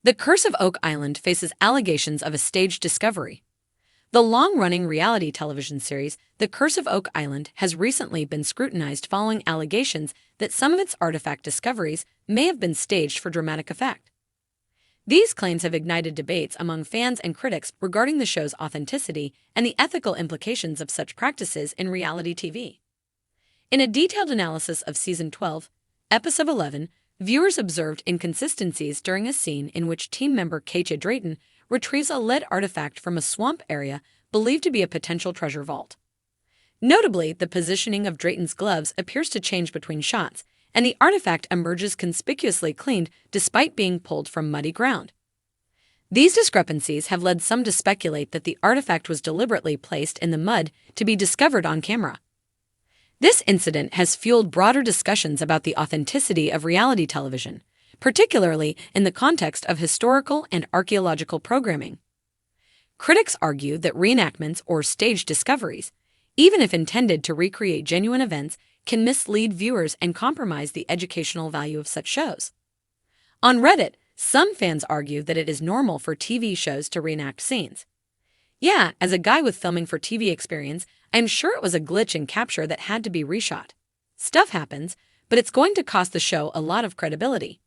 The Curse of Oak Island faces allegations of a staged discovery. The long-running reality television series, The Curse of Oak Island, has recently been scrutinized following allegations that some of its artifact discoveries may have been staged for dramatic effect. These claims have ignited debates among fans and critics regarding the show's authenticity and the ethical implications of such practices in reality TV. In a detailed analysis of Season 12, Episode 11, viewers observed inconsistencies during a scene in which team member Katja Drayton retrieves a lead artifact from a swamp area believed to be a potential treasure vault. Notably, the positioning of Drayton's gloves appears to change between shots, and the artifact emerges conspicuously cleaned despite being pulled from muddy ground. These discrepancies have led some to speculate that the artifact was deliberately placed in the mud to be discovered on camera. This incident has fueled broader discussions about the authenticity of reality television, particularly in the context of historical and archaeological programming. Critics argue that reenactments or staged discoveries, even if intended to recreate genuine events, can mislead viewers and compromise the educational value of such shows. On Reddit, some fans argue that it is normal for TV shows to reenact scenes. Yeah, as a guy with filming for TV experience, I'm sure it was a glitch in capture that had to be reshot. Stuff happens, but it's going to cost the show a lot of credibility.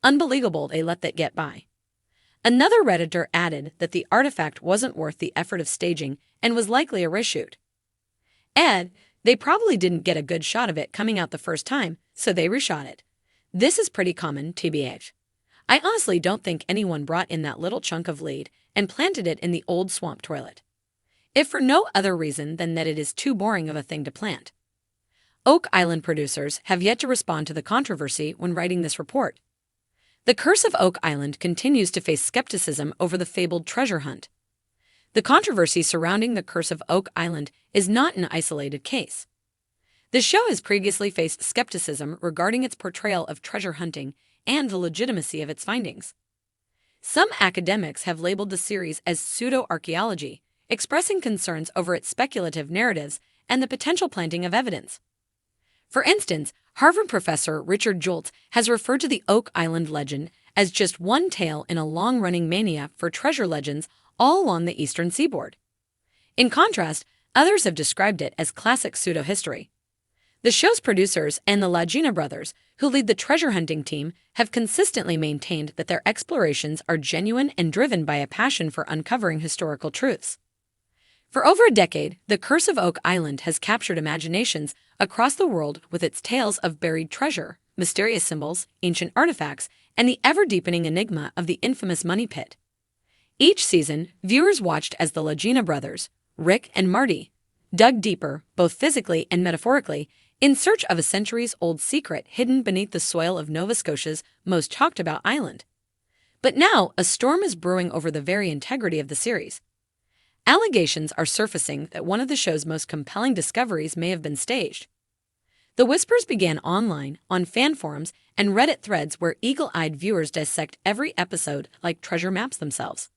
Unbelievable they let that get by. Another Redditor added that the artifact wasn't worth the effort of staging and was likely a reshoot. They probably didn't get a good shot of it coming out the first time, so they reshot it. This is pretty common, TBH. I honestly don't think anyone brought in that little chunk of lead and planted it in the old swamp toilet, if for no other reason than that it is too boring of a thing to plant. Oak Island producers have yet to respond to the controversy when writing this report. The Curse of Oak Island continues to face skepticism over the fabled treasure hunt. The controversy surrounding The Curse of Oak Island is not an isolated case. The show has previously faced skepticism regarding its portrayal of treasure hunting and the legitimacy of its findings. Some academics have labeled the series as pseudo-archaeology, expressing concerns over its speculative narratives and the potential planting of evidence. For instance, Harvard professor Richard Joltz has referred to the Oak Island legend as just one tale in a long-running mania for treasure legends all along the eastern seaboard. In contrast, others have described it as classic pseudo-history. The show's producers and the Lagina brothers, who lead the treasure hunting team, have consistently maintained that their explorations are genuine and driven by a passion for uncovering historical truths. For over a decade, The Curse of Oak Island has captured imaginations across the world with its tales of buried treasure, mysterious symbols, ancient artifacts, and the ever-deepening enigma of the infamous money pit. Each season, viewers watched as the Lagina brothers, Rick and Marty, dug deeper, both physically and metaphorically, in search of a centuries-old secret hidden beneath the soil of Nova Scotia's most talked-about island. But now, a storm is brewing over the very integrity of the series. Allegations are surfacing that one of the show's most compelling discoveries may have been staged. The whispers began online, on fan forums, and Reddit threads where eagle-eyed viewers dissect every episode like treasure maps themselves.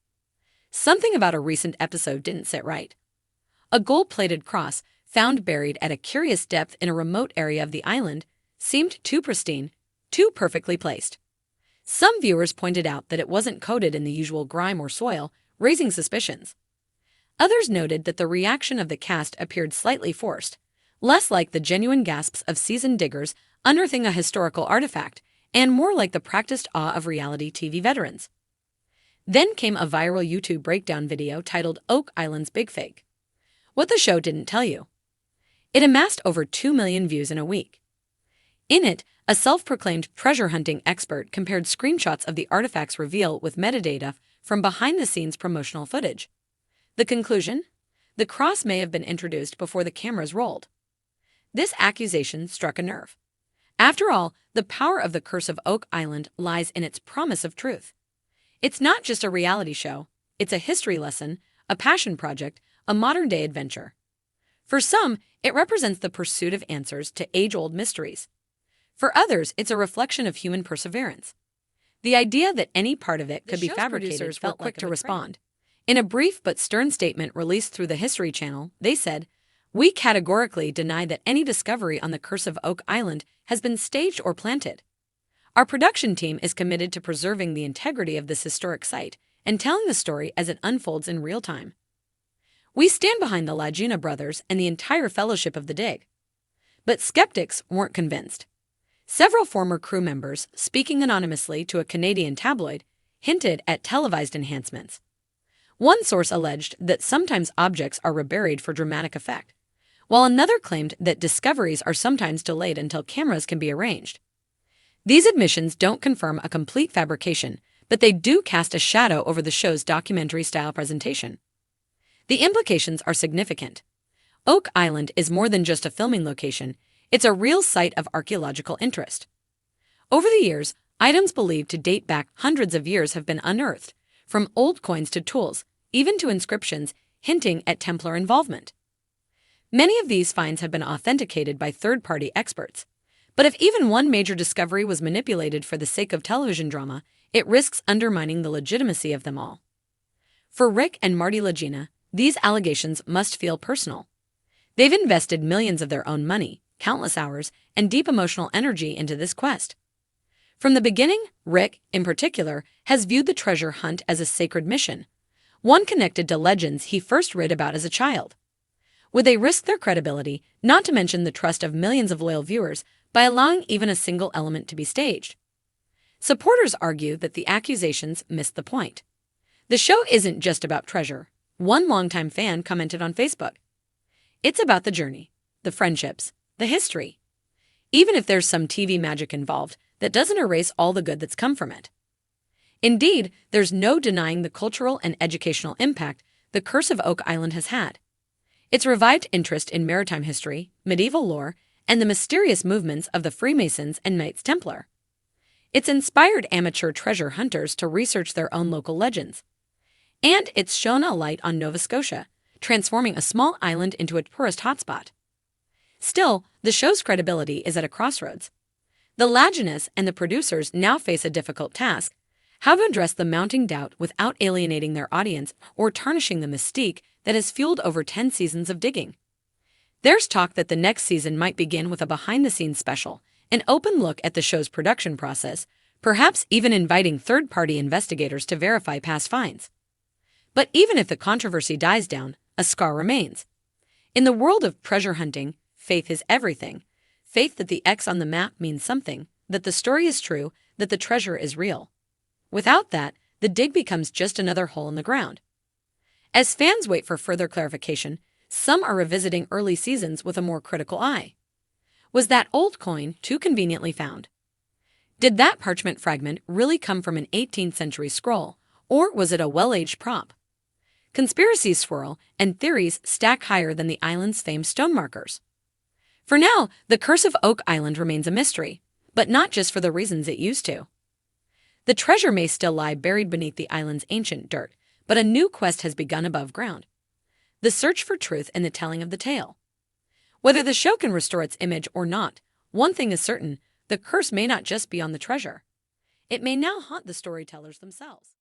Something about a recent episode didn't sit right. A gold-plated cross, found buried at a curious depth in a remote area of the island, seemed too pristine, too perfectly placed. Some viewers pointed out that it wasn't coated in the usual grime or soil, raising suspicions. Others noted that the reaction of the cast appeared slightly forced, less like the genuine gasps of seasoned diggers unearthing a historical artifact, and more like the practiced awe of reality TV veterans. Then came a viral YouTube breakdown video titled Oak Island's Big Fake. What the show didn't tell you. It amassed over 2 million views in a week. In it, a self-proclaimed treasure hunting expert compared screenshots of the artifact's reveal with metadata from behind-the-scenes promotional footage. The conclusion? The cross may have been introduced before the cameras rolled. This accusation struck a nerve. After all, the power of The Curse of Oak Island lies in its promise of truth. It's not just a reality show, it's a history lesson, a passion project, a modern-day adventure. For some, it represents the pursuit of answers to age-old mysteries. For others, it's a reflection of human perseverance. The idea that any part of it could be fabricated felt quick to respond. In a brief but stern statement released through the History Channel, they said, "We categorically deny that any discovery on The Curse of Oak Island has been staged or planted. Our production team is committed to preserving the integrity of this historic site and telling the story as it unfolds in real time. We stand behind the Laguna brothers and the entire fellowship of the dig. But skeptics weren't convinced. Several former crew members, speaking anonymously to a Canadian tabloid, hinted at televised enhancements. One source alleged that sometimes objects are reburied for dramatic effect, while another claimed that discoveries are sometimes delayed until cameras can be arranged. These admissions don't confirm a complete fabrication, but they do cast a shadow over the show's documentary-style presentation. The implications are significant. Oak Island is more than just a filming location, it's a real site of archaeological interest. Over the years, items believed to date back hundreds of years have been unearthed, from old coins to tools, even to inscriptions hinting at Templar involvement. Many of these finds have been authenticated by third-party experts. But if even one major discovery was manipulated for the sake of television drama, it risks undermining the legitimacy of them all. For Rick and Marty Laguna, these allegations must feel personal. They've invested millions of their own money, countless hours, and deep emotional energy into this quest. From the beginning, Rick, in particular, has viewed the treasure hunt as a sacred mission, one connected to legends he first read about as a child. Would they risk their credibility, not to mention the trust of millions of loyal viewers, by allowing even a single element to be staged? Supporters argue that the accusations missed the point. The show isn't just about treasure. One longtime fan commented on Facebook. It's about the journey, the friendships, the history. Even if there's some TV magic involved, that doesn't erase all the good that's come from it. Indeed, there's no denying the cultural and educational impact the Curse of Oak Island has had. It's revived interest in maritime history, medieval lore, and the mysterious movements of the Freemasons and Knights Templar. It's inspired amateur treasure hunters to research their own local legends. And it's shone a light on Nova Scotia, transforming a small island into a tourist hotspot. Still, the show's credibility is at a crossroads. The Lagunas and the producers now face a difficult task: how to address the mounting doubt without alienating their audience or tarnishing the mystique that has fueled over 10 seasons of digging. There's talk that the next season might begin with a behind-the-scenes special, an open look at the show's production process, perhaps even inviting third-party investigators to verify past finds. But even if the controversy dies down, a scar remains. In the world of treasure hunting, faith is everything. Faith that the X on the map means something, that the story is true, that the treasure is real. Without that, the dig becomes just another hole in the ground. As fans wait for further clarification, some are revisiting early seasons with a more critical eye. Was that old coin too conveniently found? Did that parchment fragment really come from an 18th century scroll, or was it a well-aged prop? Conspiracies swirl, and theories stack higher than the island's famed stone markers. For now, the Curse of Oak Island remains a mystery, but not just for the reasons it used to. The treasure may still lie buried beneath the island's ancient dirt, but a new quest has begun above ground: the search for truth in the telling of the tale. Whether the show can restore its image or not, one thing is certain: the curse may not just be on the treasure. It may now haunt the storytellers themselves.